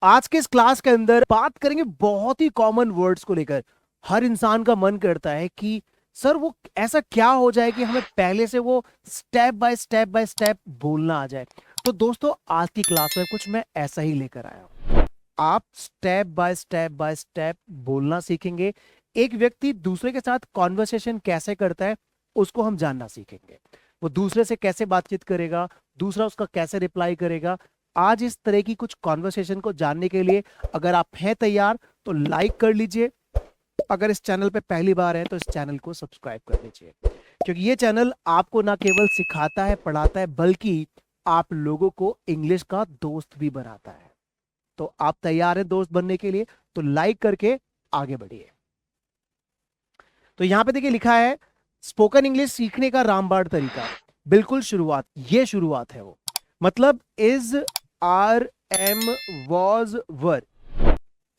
आज के इस क्लास के अंदर बात करेंगे बहुत ही कॉमन वर्ड्स को लेकर। हर इंसान का मन करता है कि सर वो ऐसा क्या हो जाए कि हमें पहले से वो स्टेप बाय स्टेप बोलना आ जाए। तो दोस्तों आज की क्लास में कुछ मैं ऐसा ही लेकर आया हूं। आप स्टेप बाय स्टेप बोलना सीखेंगे। एक व्यक्ति दूसरे के साथ कॉन्वर्सेशन कैसे करता है उसको हम जानना सीखेंगे। वो दूसरे से कैसे बातचीत करेगा, दूसरा उसका कैसे रिप्लाई करेगा। आज इस तरह की कुछ कॉन्वर्सेशन को जानने के लिए अगर आप हैं तैयार तो लाइक कर लीजिए। अगर इस चैनल पे पहली बार है तो इस चैनल को सब्सक्राइब कर लीजिए, क्योंकि ये चैनल आपको ना केवल सिखाता है पढ़ाता है बल्कि आप लोगों को इंग्लिश का दोस्त भी बनाता है। तो आप तैयार हैं दोस्त बनने के लिए? तो लाइक करके आगे बढ़िए। तो यहां पे देखिए लिखा है स्पोकन इंग्लिश सीखने का रामबाण तरीका। बिल्कुल शुरुआत, ये शुरुआत है वो। मतलब इज, आर, एम, वॉज, वर।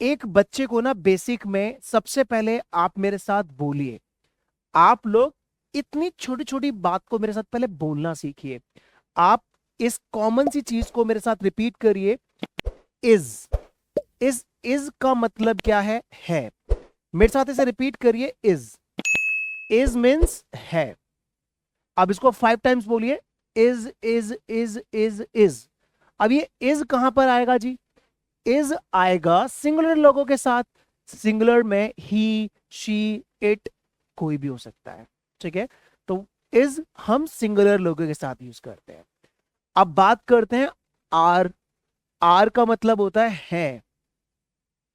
एक बच्चे को ना बेसिक में सबसे पहले आप मेरे साथ बोलिए। आप लोग इतनी छोटी छोटी बात को मेरे साथ पहले बोलना सीखिए। आप इस कॉमन सी चीज को मेरे साथ रिपीट करिए। इज, इज का मतलब क्या है। मेरे साथ इसे रिपीट करिए। इज मीन्स है। अब इसको 5 टाइम्स बोलिए। इज। अब ये इज कहां पर आएगा जी? इज आएगा सिंगुलर लोगों के साथ। सिंगुलर में ही, शी, इट कोई भी हो सकता है। ठीक है, तो इज हम सिंगुलर लोगों के साथ यूज करते हैं। अब बात करते हैं आर। आर का मतलब होता है।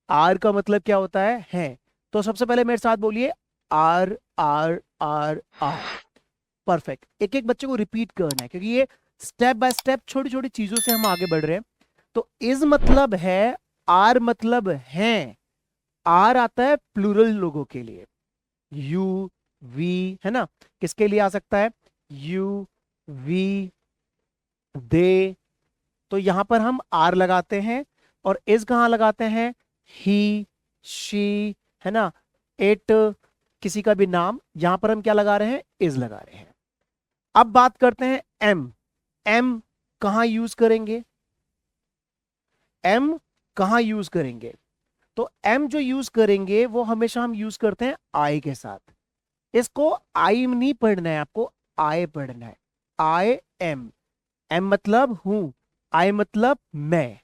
आर का मतलब क्या होता है। तो सबसे पहले मेरे साथ बोलिए R R R R. Perfect. एक एक बच्चे को रिपीट करना है क्योंकि ये स्टेप बाय स्टेप छोटी छोटी चीजों से हम आगे बढ़ रहे हैं। तो इज मतलब है, आर मतलब है। आर आता है प्लूरल लोगों के लिए। यू, वी, है ना। किसके लिए आ सकता है? यू, वी, दे। तो यहां पर हम आर लगाते हैं। और इज कहां लगाते हैं? ही, शी, है ना, इट, किसी का भी नाम। यहां पर हम क्या लगा रहे हैं? इज लगा रहे हैं। अब बात करते हैं एम। एम कहां यूज करेंगे? एम कहां यूज करेंगे? तो एम जो यूज करेंगे वो हमेशा हम यूज करते हैं आई के साथ। इसको आई नहीं पढ़ना है, आपको आई पढ़ना है। I am. एम मतलब हूं, आई मतलब मैं,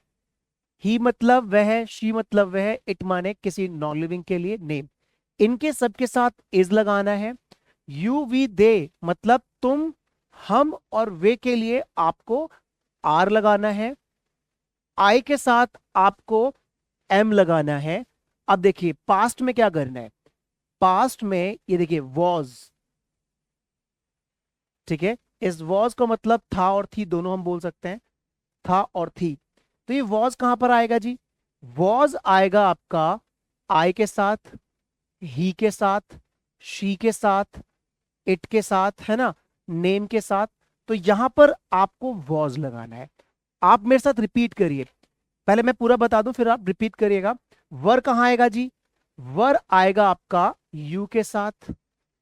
ही मतलब वह, शी मतलब वह, इट माने किसी नॉन लिविंग के लिए नेम। इनके सबके साथ इज लगाना है। यू, वी, दे मतलब तुम, हम और वे के लिए आपको आर लगाना है। आई के साथ आपको एम लगाना है। अब देखिए पास्ट में क्या करना है। पास्ट में ये देखिए वॉज। ठीक है, इस वॉज का मतलब था और थी दोनों हम बोल सकते हैं। था और थी। तो ये वॉज कहां पर आएगा जी? वॉज आएगा आपका आई के साथ, ही के साथ, शी के साथ, इट के साथ, है ना, नेम के साथ। तो यहां पर आपको वॉज लगाना है। आप मेरे साथ रिपीट करिए। पहले मैं पूरा बता दूं फिर आप रिपीट करिएगा। वर कहां आएगा जी? वर आएगा आपका यू के साथ,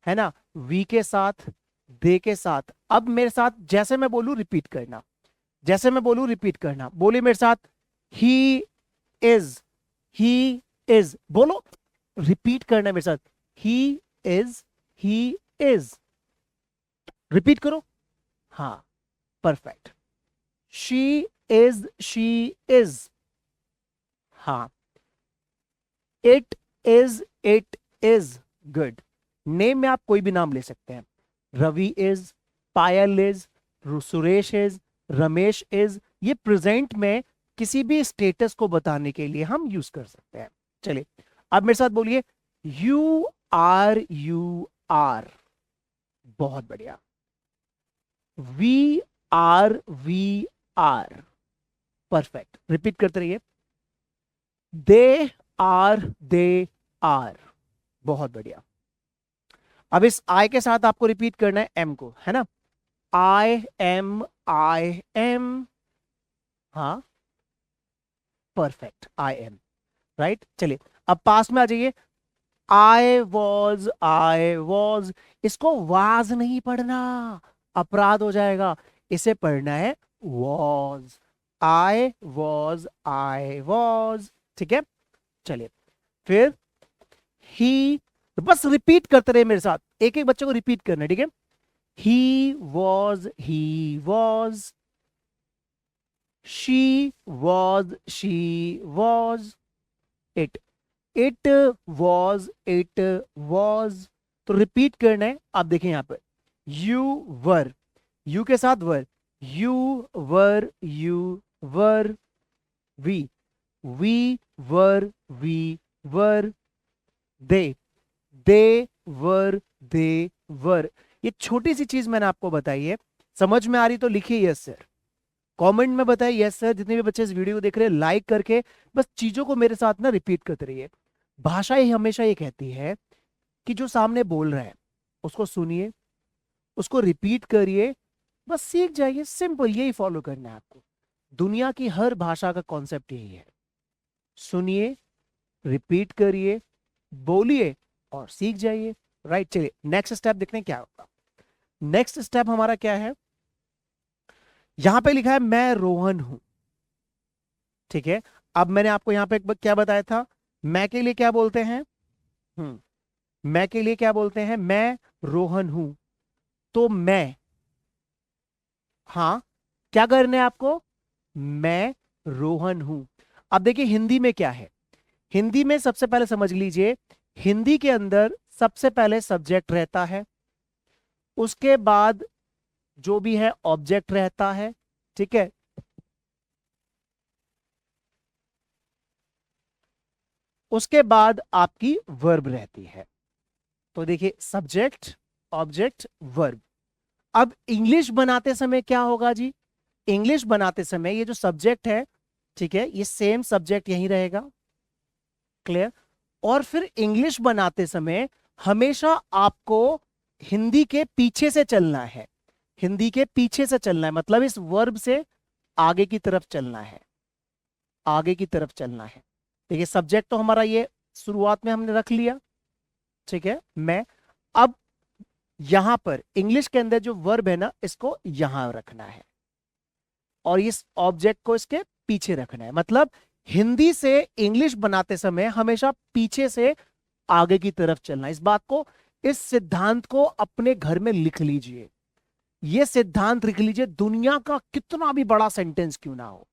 है ना, वी के साथ, दे के साथ। अब मेरे साथ जैसे मैं बोलूं रिपीट करना। जैसे मैं बोलूं रिपीट करना। बोलिए मेरे साथ। He is. ही इज बोलो। रिपीट करना है मेरे साथ। He is. He is. Repeat करो। हाँ, perfect. She is. She is. हाँ, it is. It is. Good. Name में आप कोई भी नाम ले सकते हैं। Ravi is, Payal is, Suresh is, Ramesh is. ये प्रेजेंट में किसी भी स्टेटस को बताने के लिए हम यूज कर सकते हैं। चलिए अब मेरे साथ बोलिए यू आर। You are. बहुत बढ़िया। We are. We are. Perfect. Repeat करते रहिए। They are. They are. बहुत बढ़िया। अब इस आई के साथ आपको रिपीट करना है एम को, है ना। I am. I am. हाँ, परफेक्ट। I am. राइट। चलिए अब पास में आ जाइए। I was. I was. इसको वाज नहीं पढ़ना, अपराध हो जाएगा। इसे पढ़ना है वॉज। आई वॉज, ठीक है। चलिए फिर ही, बस रिपीट करते रहे मेरे साथ, एक एक बच्चे को रिपीट करना है, ठीक है। He was, she was, it was. तो रिपीट करना है। आप देखें यहां पर यू वर, यू के साथ वर, यू वर, वी वर, दे वर। ये छोटी सी चीज मैंने आपको बताई है, समझ में आ रही तो लिखिए यस सर, कमेंट में बताइए यस सर। जितने भी बच्चे इस वीडियो को देख रहे हैं लाइक करके बस चीजों को मेरे साथ ना रिपीट करते रहिए। भाषा ही हमेशा ये कहती है कि जो सामने बोल रहा है उसको सुनिए, उसको रिपीट करिए, बस सीख जाइए। सिंपल, यही फॉलो करना है आपको। दुनिया की हर भाषा का कॉन्सेप्ट यही है, सुनिए, रिपीट करिए, बोलिए और सीख जाइए। राइट, चलिए नेक्स्ट स्टेप देखते हैं क्या होगा। नेक्स्ट स्टेप हमारा क्या है, यहां पे लिखा है मैं रोहन हूं, ठीक है। अब मैंने आपको यहां पे क्या बताया था, मैं के लिए क्या बोलते हैं, मैं के लिए क्या बोलते हैं, मैं रोहन हूं। तो मैं, हाँ क्या करना है आपको, मैं रोहन हूं। अब देखिए हिंदी में क्या है, हिंदी में सबसे पहले समझ लीजिए, हिंदी के अंदर सबसे पहले सब्जेक्ट रहता है, उसके बाद जो भी है ऑब्जेक्ट रहता है, ठीक है। उसके बाद आपकी वर्ब रहती है। तो देखिए सब्जेक्ट, ऑब्जेक्ट, वर्ब। अब इंग्लिश बनाते समय क्या होगा जी, इंग्लिश बनाते समय ये जो सब्जेक्ट है, ठीक है, ये सेम सब्जेक्ट यहीं रहेगा, क्लियर। और फिर इंग्लिश बनाते समय हमेशा आपको हिंदी के पीछे से चलना है, हिंदी के पीछे से चलना है, मतलब इस वर्ब से आगे की तरफ चलना है, आगे की तरफ चलना है। देखिए सब्जेक्ट तो हमारा ये शुरुआत में हमने रख लिया, ठीक है, मैं। अब यहां पर इंग्लिश के अंदर जो वर्ब है ना, इसको यहां रखना है और इस ऑब्जेक्ट को इसके पीछे रखना है। मतलब हिंदी से इंग्लिश बनाते समय हमेशा पीछे से आगे की तरफ चलना। इस बात को, इस सिद्धांत को अपने घर में लिख लीजिए, यह सिद्धांत लिख लीजिए। दुनिया का कितना भी बड़ा सेंटेंस क्यों ना हो,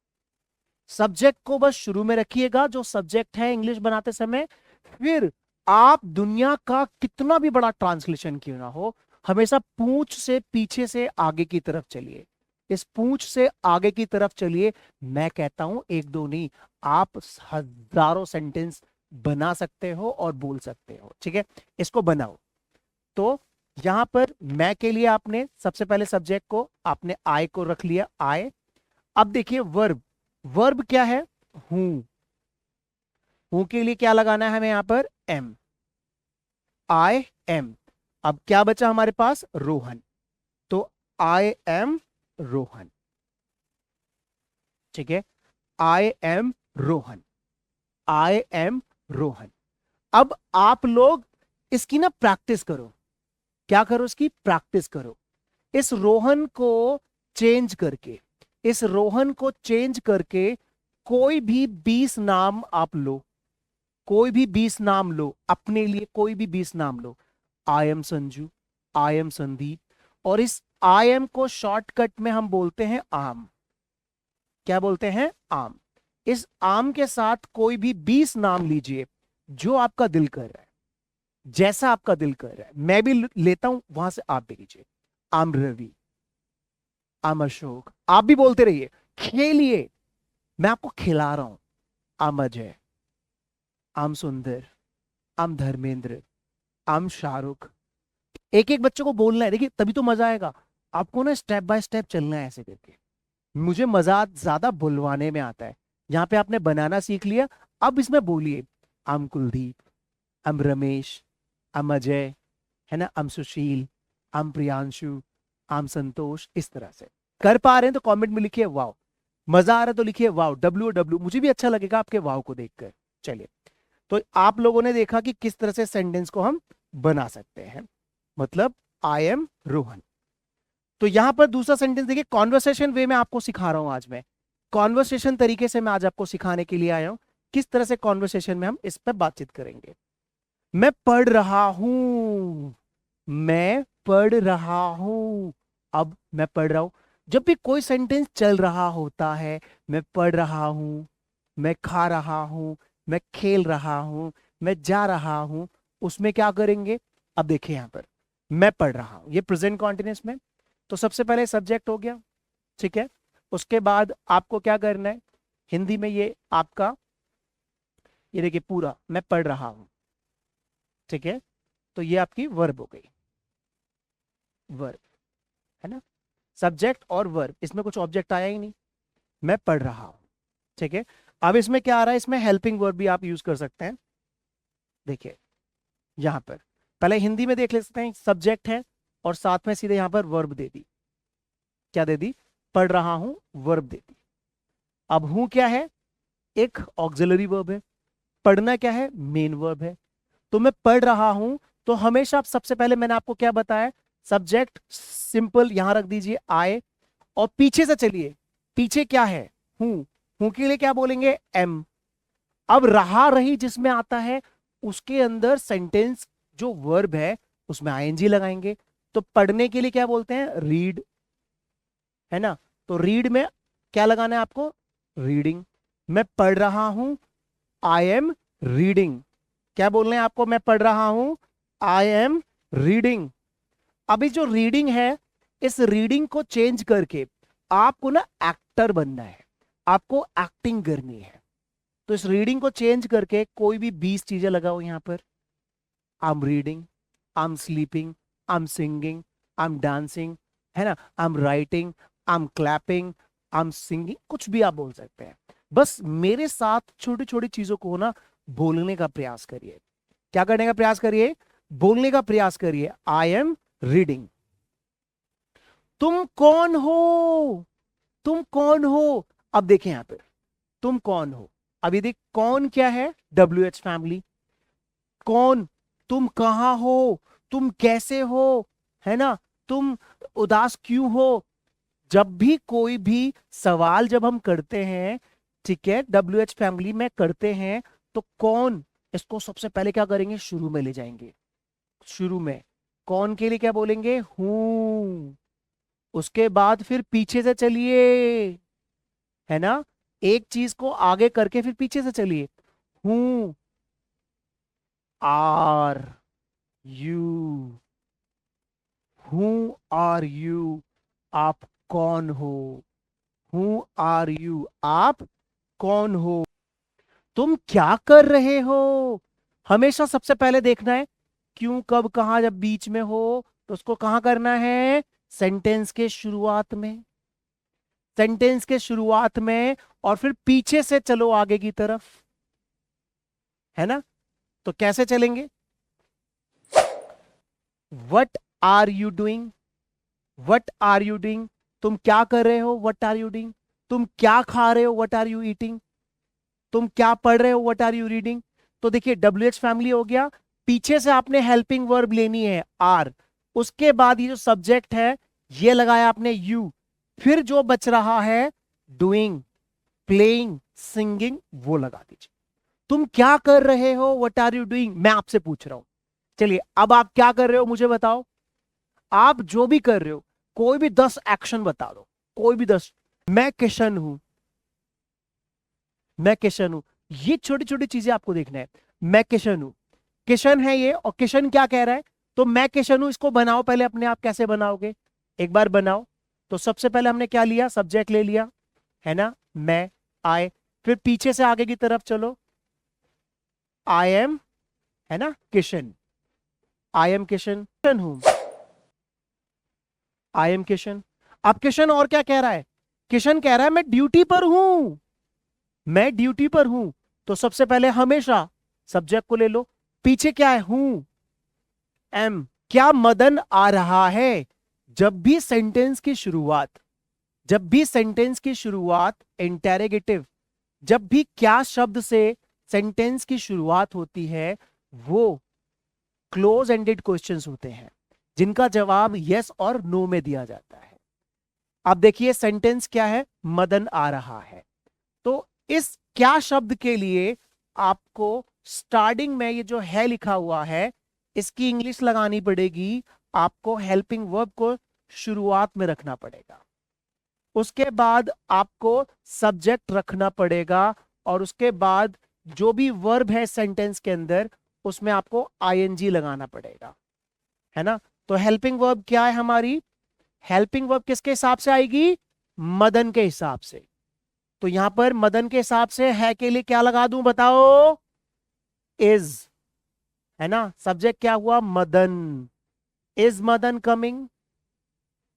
सब्जेक्ट को बस शुरू में रखिएगा, जो सब्जेक्ट है इंग्लिश बनाते समय। फिर आप दुनिया का कितना भी बड़ा ट्रांसलेशन क्यों ना हो, हमेशा पूंछ से पीछे से आगे की तरफ चलिए, इस पूंछ से आगे की तरफ चलिए। मैं कहता हूं एक दो नहीं, आप हजारों सेंटेंस बना सकते हो और बोल सकते हो, ठीक है। इसको बनाओ। तो यहां पर मैं के लिए आपने सबसे पहले सब्जेक्ट को आपने आई को रख लिया, आई। अब देखिए वर्ब, वर्ब क्या है, हूं। हूं के लिए क्या लगाना है हमें यहां पर, एम, आई एम। अब क्या बचा हमारे पास, रोहन। तो आई एम रोहन, ठीक है, I am Rohan, I am Rohan. अब आप लोग इसकी ना प्रैक्टिस करो, क्या करो, इसकी प्रैक्टिस करो। इस रोहन को चेंज करके, इस रोहन को चेंज करके कोई भी 20 नाम आप लो, कोई भी 20 नाम लो अपने लिए, कोई भी 20 नाम लो। I am Sanju, I am Sandeep, और इस आई एम को शॉर्टकट में हम बोलते हैं आम। क्या बोलते हैं, आम। इस आम के साथ कोई भी 20 नाम लीजिए जो आपका दिल कर रहा है, जैसा आपका दिल कर रहा है। मैं भी लेता हूं, वहां से आप भी लीजिए। आम रवि, आम अशोक, आप भी बोलते रहिए, खेलिए, मैं आपको खिला रहा हूं। आम अजय, आम सुंदर, आम धर्मेंद्र, आम शाहरुख। एक एक बच्चों को बोलना है, देखिए तभी तो मजा आएगा। आपको ना स्टेप बाय स्टेप चलना है ऐसे करके। मुझे मजा ज्यादा बुलवाने में आता है। यहां पे आपने बनाना सीख लिया, अब इसमें बोलिए, आम कुलदीप, आम रमेश, आम अजय, है ना, आम सुशील, आम प्रियांशु, आम संतोष। इस तरह से कर पा रहे हैं तो कमेंट में लिखिए वाओ, मजा आ रहा है तो लिखिए वाओ, WW, मुझे भी अच्छा लगेगा आपके वाओ को देखकर। चलिए, तो आप लोगों ने देखा कि किस तरह से सेंटेंस को हम बना सकते हैं, मतलब आई एम रोहन। तो यहां पर दूसरा सेंटेंस देखिए, कॉन्वर्सेशन वे में आपको सिखा रहा हूं आज मैं। कॉन्वर्सेशन तरीके से मैं आज आपको सिखाने के लिए आया हूं, किस तरह से कॉन्वर्सेशन में हम इस पर बातचीत करेंगे। मैं पढ़ रहा हूं, मैं पढ़ रहा हूं। अब मैं पढ़ रहा हूं, जब भी कोई सेंटेंस चल रहा होता है, मैं पढ़ रहा हूं, मैं खा रहा हूं, मैं खेल रहा हूं, मैं जा रहा हूं, उसमें क्या करेंगे? अब देखिए यहां पर मैं पढ़ रहा हूं, ये प्रेजेंट कॉन्टिन्यूअस में, तो सबसे पहले सब्जेक्ट हो गया, ठीक है। उसके बाद आपको क्या करना है, हिंदी में ये आपका, ये देखिए पूरा मैं पढ़ रहा हूं, ठीक है। तो ये आपकी वर्ब हो गई, वर्ब, है ना, सब्जेक्ट और वर्ब, इसमें कुछ ऑब्जेक्ट आया ही नहीं, मैं पढ़ रहा हूं, ठीक है। अब इसमें क्या आ रहा है, इसमें हेल्पिंग वर्ब भी आप यूज कर सकते हैं। देखिए यहां पर पहले हिंदी में देख ले सकते हैं, सब्जेक्ट है और साथ में सीधे यहां पर वर्ब दे दी, क्या दे दी? पढ़ रहा हूं, वर्ब दे दी। अब हूं क्या है? एक ऑक्सिलरी वर्ब है, पढ़ना क्या है? मेन वर्ब है। तो मैं पढ़ रहा हूं, तो हमेशा सबसे पहले मैंने आपको क्या बताया, सब्जेक्ट सिंपल यहां रख दीजिए आई, और पीछे से चलिए, पीछे क्या है? हूं, हूं के लिए क्या बोलेंगे? एम। अब रहा रही जिसमें आता है, उसके अंदर सेंटेंस जो वर्ब है उसमें आईएनजी लगाएंगे। तो पढ़ने के लिए क्या बोलते हैं? रीड, है ना। तो रीड में क्या लगाना है आपको? रीडिंग। मैं पढ़ रहा हूं, आई एम रीडिंग। क्या बोलना है आपको? मैं पढ़ रहा हूं, आई एम रीडिंग। अभी जो रीडिंग है, इस रीडिंग को चेंज करके आपको ना एक्टर बनना है, आपको एक्टिंग करनी है। तो इस रीडिंग को चेंज करके कोई भी 20 चीजें लगाओ यहां पर। I am reading, I am sleeping, I am singing, I am dancing, है ना, I am writing, I am clapping, I am singing, कुछ भी आप बोल सकते हैं। बस मेरे साथ छोटी छोटी चीजों को ना बोलने का प्रयास करिए। क्या करने का प्रयास करिए? बोलने का प्रयास करिए। I am reading. तुम कौन हो? तुम कौन हो? अब देखें यहां पर, तुम कौन हो। अभी देख, कौन क्या है? WH family. कौन, तुम कहां हो, तुम कैसे हो, है ना, तुम उदास क्यों हो। जब भी कोई भी सवाल जब हम करते हैं, ठीक है, WH फैमिली में करते हैं, तो कौन, इसको सबसे पहले क्या करेंगे? शुरू में ले जाएंगे। शुरू में कौन के लिए क्या बोलेंगे? हूं। उसके बाद फिर पीछे से चलिए, है ना, एक चीज को आगे करके फिर पीछे से चलिए। Who, are you, who are you, आप कौन हो। हु आर यू, आप कौन हो। तुम क्या कर रहे हो। हमेशा सबसे पहले देखना है क्यों, कब, कहां। जब बीच में हो तो उसको कहां करना है? सेंटेंस के शुरुआत में, सेंटेंस के शुरुआत में, और फिर पीछे से चलो आगे की तरफ, है ना। तो कैसे चलेंगे? What are you doing, what are you doing, तुम क्या कर रहे हो? What are you doing. तुम क्या खा रहे हो? What are you eating. तुम क्या पढ़ रहे हो? What are you reading. तो देखिए WH फैमिली हो गया, पीछे से आपने हेल्पिंग वर्ब लेनी है आर, उसके बाद ये जो सब्जेक्ट है ये लगाया आपने यू, फिर जो बच रहा है डूइंग, प्लेइंग, सिंगिंग, वो लगा दीजिए। तुम क्या कर रहे हो? वट आर यू डूइंग, मैं आपसे पूछ रहा हूं। चलिए अब आप क्या कर रहे हो मुझे बताओ। आप जो भी कर रहे हो, कोई भी 10 एक्शन बता दो, कोई भी 10। मैं किशन हूं, मैं किशन हूं, ये छोटी छोटी चीजें आपको देखना है। मैं किशन हूं, किशन है ये, और किशन क्या कह रहा है? तो मैं किशन हूं, इसको बनाओ पहले अपने आप। कैसे बनाओगे? एक बार बनाओ। तो सबसे पहले हमने क्या लिया? सब्जेक्ट ले लिया, है ना, मैं, आई, फिर पीछे से आगे की तरफ चलो, आई एम, है ना, किशन, आई एम किशन, किशन हूं, आई एम किशन। अब किशन और क्या कह रहा है? किशन कह रहा है मैं ड्यूटी पर हूं, मैं ड्यूटी पर हूं। तो सबसे पहले हमेशा सब्जेक्ट को ले लो, पीछे क्या है? हूं, एम। क्या मदन आ रहा है? जब भी सेंटेंस की शुरुआत, जब भी सेंटेंस की शुरुआत इंटेरोगेटिव, जब भी क्या शब्द से सेंटेंस की शुरुआत होती है, वो क्लोज एंडेड क्वेश्चंस होते हैं जिनका जवाब यस और नो में दिया जाता है। अब देखिए सेंटेंस क्या है, मदन आ रहा है। तो इस क्या शब्द के लिए आपको स्टार्टिंग में ये जो है लिखा हुआ है इसकी इंग्लिश लगानी पड़ेगी, आपको हेल्पिंग वर्ब को शुरुआत में रखना पड़ेगा, उसके बाद आपको सब्जेक्ट रखना पड़ेगा, और उसके बाद जो भी वर्ब है सेंटेंस के अंदर उसमें आपको आईएनजी लगाना पड़ेगा, है ना। तो हेल्पिंग वर्ब क्या है हमारी, हेल्पिंग वर्ब किसके हिसाब से आएगी, मदन के हिसाब से। तो यहां पर मदन के हिसाब से है के लिए क्या लगा दूं बताओ, इज, है ना। सब्जेक्ट क्या हुआ, मदन। इज मदन कमिंग,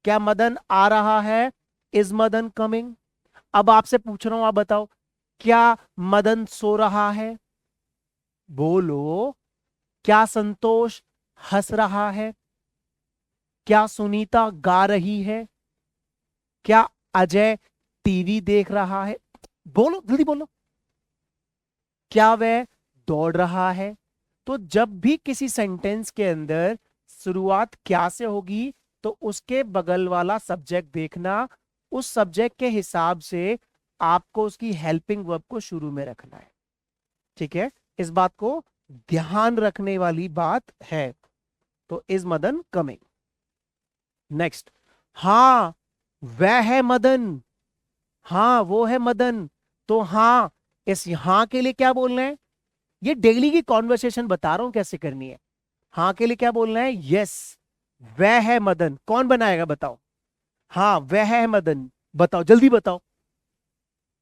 क्या मदन आ रहा है, इज मदन कमिंग। अब आपसे पूछ रहा हूं, आप बताओ, क्या मदन सो रहा है, बोलो। क्या संतोष हंस रहा है, क्या सुनीता गा रही है, क्या अजय टीवी देख रहा है, बोलो जल्दी बोलो। क्या वह दौड़ रहा है। तो जब भी किसी सेंटेंस के अंदर शुरुआत क्या से होगी तो उसके बगल वाला सब्जेक्ट देखना, उस सब्जेक्ट के हिसाब से आपको उसकी हेल्पिंग वर्ब को शुरू में रखना है, ठीक है। इस बात को ध्यान रखने वाली बात है। तो इज मदन कमिंग। नेक्स्ट, हाँ वह है मदन, हाँ वो है मदन। तो हाँ, इस हाँ के लिए क्या बोलना है, ये डेली की कॉन्वर्सेशन बता रहा हूं कैसे करनी है। हाँ के लिए क्या बोलना है, यस वह है मदन। कौन बनाएगा बताओ, हाँ वह है मदन, बताओ जल्दी बताओ,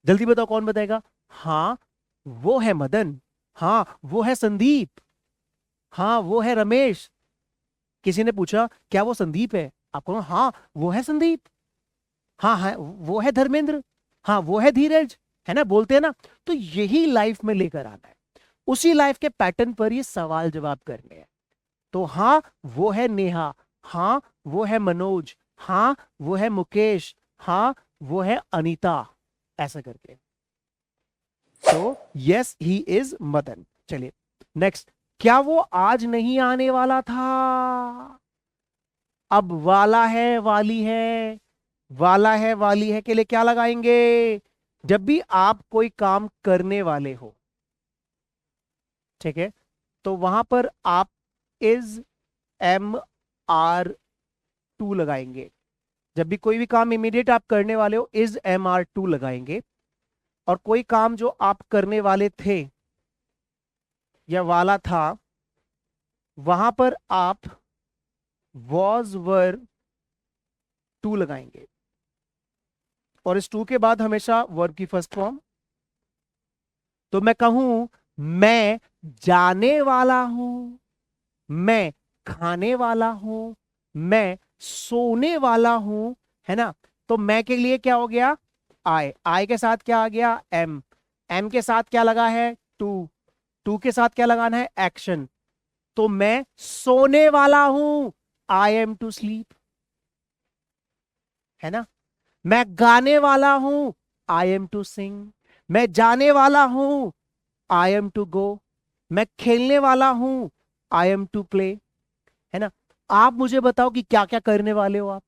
जल्दी बताओ कौन बताएगा। हाँ वो है मदन, हाँ वो है संदीप, हाँ वो है रमेश। किसी ने पूछा क्या वो संदीप है, आप कहो हाँ वो है संदीप, हाँ हाँ वो है धर्मेंद्र, हाँ वो है धीरज, है ना, बोलते हैं ना। तो यही लाइफ में लेकर आना है, उसी लाइफ के पैटर्न पर ये सवाल जवाब करने हैं। तो हाँ वो है नेहा, हाँ वो है मनोज, हाँ वो है मुकेश, हाँ वो है अनीता, ऐसा करके। तो यस ही इज मदन। चलिए नेक्स्ट, क्या वो आज नहीं आने वाला था। अब वाला है वाली है, वाला है वाली है के लिए क्या लगाएंगे, जब भी आप कोई काम करने वाले हो, ठीक है, तो वहां पर आप इज एम आर टू लगाएंगे। जब भी कोई भी काम इमीडिएट आप करने वाले हो इज एम आर टू लगाएंगे। और कोई काम जो आप करने वाले थे या वाला था, वहां पर आप वॉज वर टू लगाएंगे, और इस टू के बाद हमेशा वर्ब की फर्स्ट फॉर्म। तो मैं कहूं मैं जाने वाला हूं, मैं खाने वाला हूं, मैं सोने वाला हूं, है ना। तो मैं के लिए क्या हो गया, आई के साथ क्या आ गया, एम के साथ क्या लगा है, टू, टू के साथ क्या लगाना है, एक्शन। तो मैं सोने वाला हूं, आई एम टू स्लीप, है ना। मैं गाने वाला हूं, आई एम टू सिंग। मैं जाने वाला हूं, आई एम टू गो। मैं खेलने वाला हूं, आई एम टू प्ले, है ना। आप मुझे बताओ कि क्या क्या करने वाले हो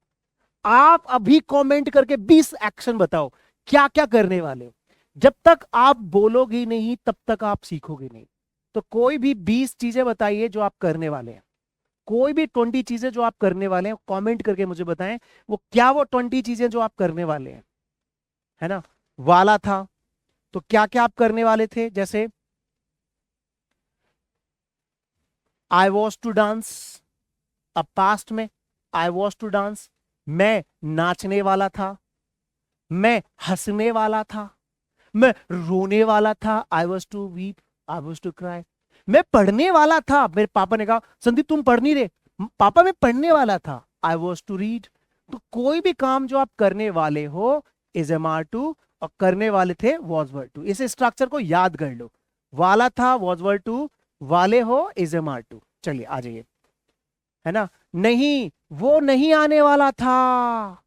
आप अभी कमेंट करके 20 एक्शन बताओ, क्या क्या करने वाले हो। जब तक आप बोलोगे नहीं तब तक आप सीखोगे नहीं। तो कोई भी 20 चीजें बताइए जो आप करने वाले हैं, कोई भी 20 चीजें जो आप करने वाले हैं, कमेंट करके मुझे बताएं वो क्या, वो 20 चीजें जो आप करने वाले हैं, है ना। वाला था तो क्या क्या आप करने वाले थे, जैसे आई वॉज टू डांस, अब पास्ट में आई वॉज टू डांस। मैं नाचने वाला था, मैं हंसने वाला था, मैं रोने वाला था, I was to weep, I was to cry. मैं पढ़ने वाला था, मेरे पापा ने कहा संदीप तुम पढ़ नहीं रहे, पापा मैं पढ़ने वाला था, आई वॉज टू रीड। तो कोई भी काम जो आप करने वाले हो इज एम आर टू, और करने वाले थे वॉज वर टू। इस स्ट्रक्चर को याद कर लो, वाला था वॉज वर टू, वाले हो इज एम आर टू। चलिए आ जाइए, है ना। नहीं वो नहीं आने वाला था,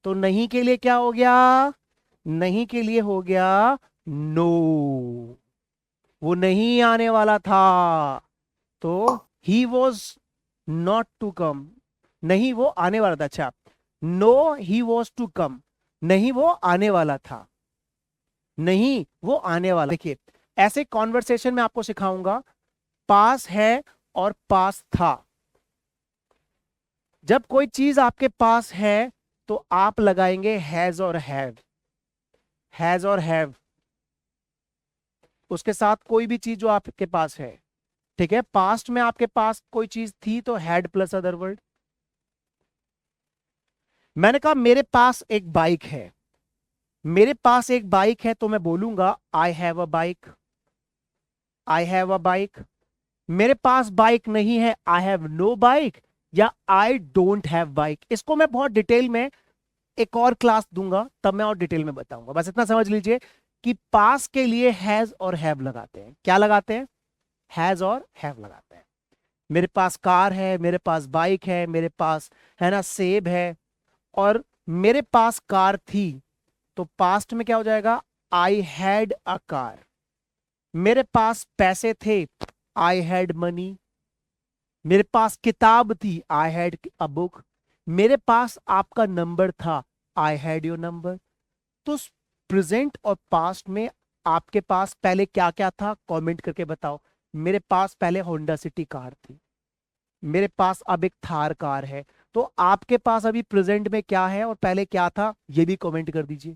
तो नहीं के लिए क्या हो गया, नहीं के लिए हो गया नो, वो नहीं आने वाला था। तो he was not to come, नहीं वो आने वाला था, अच्छा no he was to come. नहीं वो आने वाला था, नहीं वो आने वाला। देखिए ऐसे कॉन्वर्सेशन में आपको सिखाऊंगा, पास है और पास था। जब कोई चीज आपके पास है तो आप लगाएंगे हैज और हैव, हैज और हैव उसके साथ कोई भी चीज जो आपके पास है। ठीक है, पास्ट में आपके पास कोई चीज थी तो हैड प्लस अदर वर्ड। मैंने कहा मेरे पास एक बाइक है, मेरे पास एक बाइक है तो मैं बोलूंगा I have a bike, I have a bike. मेरे पास बाइक नहीं है, आई हैव नो बाइक, या आई डोंट हैव बाइक। इसको मैं बहुत डिटेल में एक और क्लास दूंगा, तब मैं और डिटेल में बताऊंगा। बस इतना समझ लीजिए कि पास के लिए हैज और हैव लगाते हैं। क्या लगाते हैं? हैज और हैव लगाते हैं। मेरे पास कार है, मेरे पास बाइक है, मेरे पास है ना सेब है, और मेरे पास कार थी तो पास्ट में क्या हो जाएगा? I had a car. मेरे पास पैसे थे, आई हैड मनी। मेरे पास किताब थी, आई हैड अ बुक। मेरे पास आपका नंबर था, आई हैड योर नंबर। तो प्रेजेंट और पास्ट में आपके पास पहले क्या क्या था, कमेंट करके बताओ। मेरे पास पहले होंडा सिटी कार थी, मेरे पास अब एक थार कार है। तो आपके पास अभी प्रेजेंट में क्या है और पहले क्या था, ये भी कमेंट कर दीजिए।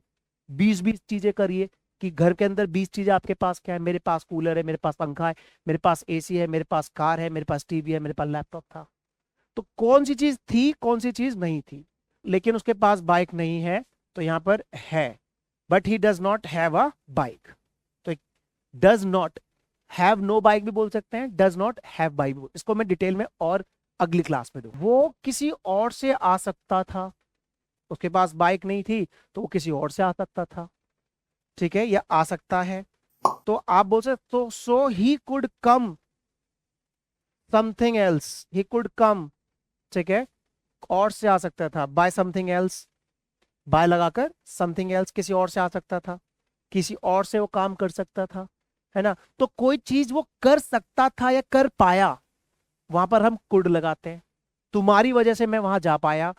20-20 चीजें करिए कि घर के अंदर 20 चीजें आपके पास क्या है। मेरे पास कूलर है, मेरे पास पंखा है, मेरे पास एसी है, मेरे पास कार है, मेरे पास टीवी है, मेरे पास लैपटॉप था। तो कौन सी चीज थी, कौन सी चीज नहीं थी? लेकिन उसके पास बाइक नहीं है तो यहां पर है, but he does not have a bike. तो does not have no bike भी बोल सकते हैं, डज नॉट हैव बाइक। इसको मैं डिटेल में और अगली क्लास में दूं। वो किसी और से आ सकता था, उसके पास बाइक नहीं थी तो वो किसी और से आ सकता था। ठीक है, या आ सकता है। तो आप बोल सकते तो so he could come something else, he could come. ठीक है, और से आ सकता था, बाय समथिंग एल्स, बाय लगाकर समथिंग एल्स किसी और से आ सकता था, किसी और से वो काम कर सकता था, है ना। तो कोई चीज वो कर सकता था या कर पाया, वहां पर हम कुड लगाते हैं। तुम्हारी वजह से मैं वहां जा पाया,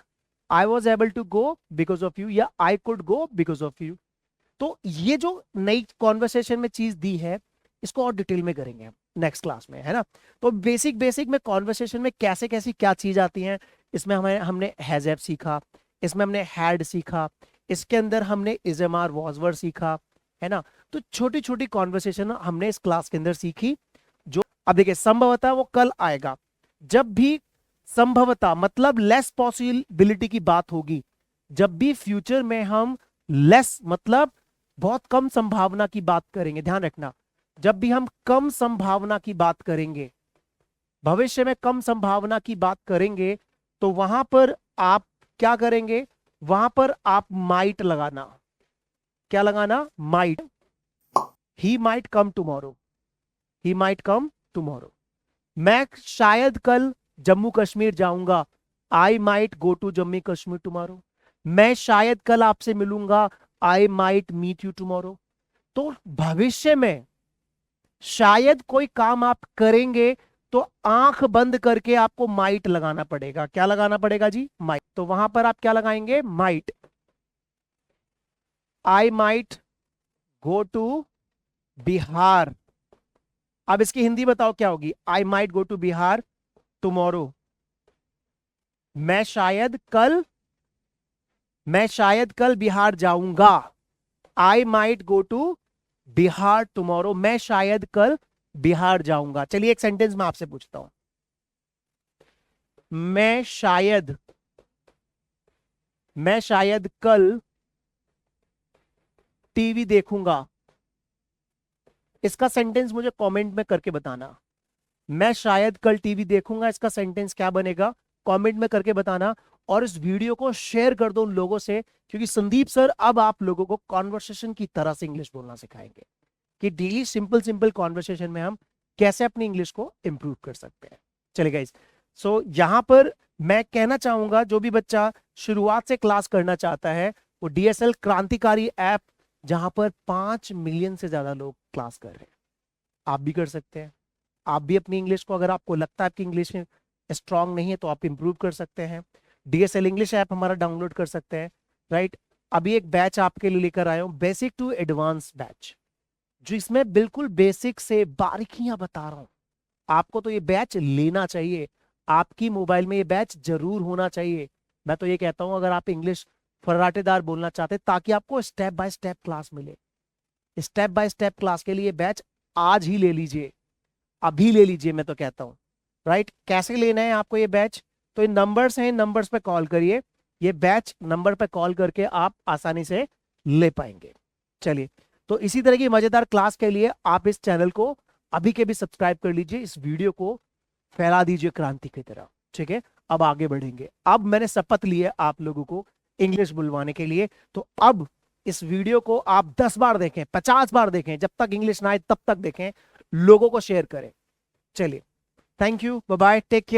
I was able to go because of you, या I could go because of you. तो ये जो नई कॉन्वर्सेशन में चीज दी है, इसको और डिटेल में करेंगे हम नेक्स्ट क्लास में, है ना। तो बेसिक बेसिक में कॉन्वर्सेशन में कैसे कैसी क्या चीज आती है, इसमें हमें हमने हैज हैव सीखा, इसमें हमने हैड सीखा, इसके अंदर हमने is am are was were सीखा, है ना। तो छोटी छोटी कॉन्वर्सेशन हमने इस क्लास के अंदर सीखी। जो अब देखिए संभवतः वो कल आएगा। जब भी संभवतः मतलब लेस पॉसिबिलिटी की बात होगी, जब भी फ्यूचर में हम लेस मतलब बहुत कम संभावना की बात करेंगे, ध्यान रखना, जब भी हम कम संभावना की बात करेंगे, भविष्य में कम संभावना की बात करेंगे, तो वहां पर आप क्या करेंगे, वहां पर आप माइट लगाना। क्या लगाना? Might. He might come tomorrow, he might come tomorrow. मैं शायद कल जम्मू कश्मीर जाऊंगा, I might go to Jammu Kashmir tomorrow. मैं शायद कल आपसे मिलूंगा, I might meet you tomorrow. तो भविष्य में शायद कोई काम आप करेंगे तो आंख बंद करके आपको माइट लगाना पड़ेगा। क्या लगाना पड़ेगा जी? माइट। तो वहां पर आप क्या लगाएंगे? Might. I might go to Bihar. अब इसकी हिंदी बताओ क्या होगी? I might go to Bihar tomorrow. मैं शायद कल बिहार जाऊंगा। I might go to Bihar tomorrow. मैं शायद कल बिहार जाऊंगा। चलिए एक सेंटेंस में आपसे पूछता हूं। मैं शायद कल टीवी देखूंगा। इसका सेंटेंस मुझे कमेंट में करके बताना। मैं शायद कल टीवी देखूंगा, इसका सेंटेंस क्या बनेगा? कमेंट में करके बताना। और इस वीडियो को शेयर कर दो उन लोगों से, क्योंकि संदीप सर अब आप लोगों को कॉन्वर्सेशन की तरह से इंग्लिश बोलना सिखाएंगे कि डेली सिंपल सिंपल कॉन्वर्सेशन में हम कैसे अपनी इंग्लिश को इंप्रूव कर सकते हैं। चलिए गाइस, सो यहां पर मैं कहना चाहूंगा, जो भी बच्चा शुरुआत से क्लास करना चाहता है, वो डीएसएल क्रांतिकारी ऐप, जहां पर 5 मिलियन से ज्यादा लोग क्लास कर रहे हैं, आप भी कर सकते हैं। आप भी अपनी इंग्लिश को, अगर आपको लगता है कि इंग्लिश में स्ट्रांग नहीं है, तो आप इंप्रूव कर सकते हैं। डीएसएल इंग्लिश ऐप हमारा डाउनलोड कर सकते हैं, राइट। अभी एक बैच आपके लिए लेकर आया हूं, बेसिक टू एडवांस बैच, जो इसमें बिल्कुल बेसिक से बारीकियां बता रहा हूं। आपको तो ये बैच लेना चाहिए, आपकी मोबाइल में ये बैच जरूर होना चाहिए। मैं तो ये कहता हूं अगर आप इंग्लिश फर्राटेदार बोलना चाहते हैं, ताकि आपको स्टेप बाय स्टेप क्लास मिले, स्टेप बाय स्टेप क्लास के लिए बैच आज ही ले लीजिए, अभी ले लीजिए, मैं तो कहता हूं। राइट, कैसे लेना है आपको ये बैच? तो ये नंबर्स हैं, नंबर्स पे कॉल करिए, ये बैच नंबर पे कॉल करके आप आसानी से ले पाएंगे। चलिए, तो इसी तरह की मजेदार क्लास के लिए आप इस चैनल को अभी के भी सब्सक्राइब कर लीजिए, इस वीडियो को फैला दीजिए क्रांति की तरह। ठीक है, अब आगे बढ़ेंगे। अब मैंने शपथ ली है आप लोगों को इंग्लिश बुलवाने के लिए, तो अब इस वीडियो को आप 10 बार देखें, 50 बार देखें, जब तक इंग्लिश ना आए तब तक देखें, लोगों को शेयर करें। चलिए, thank you, bye bye, take care.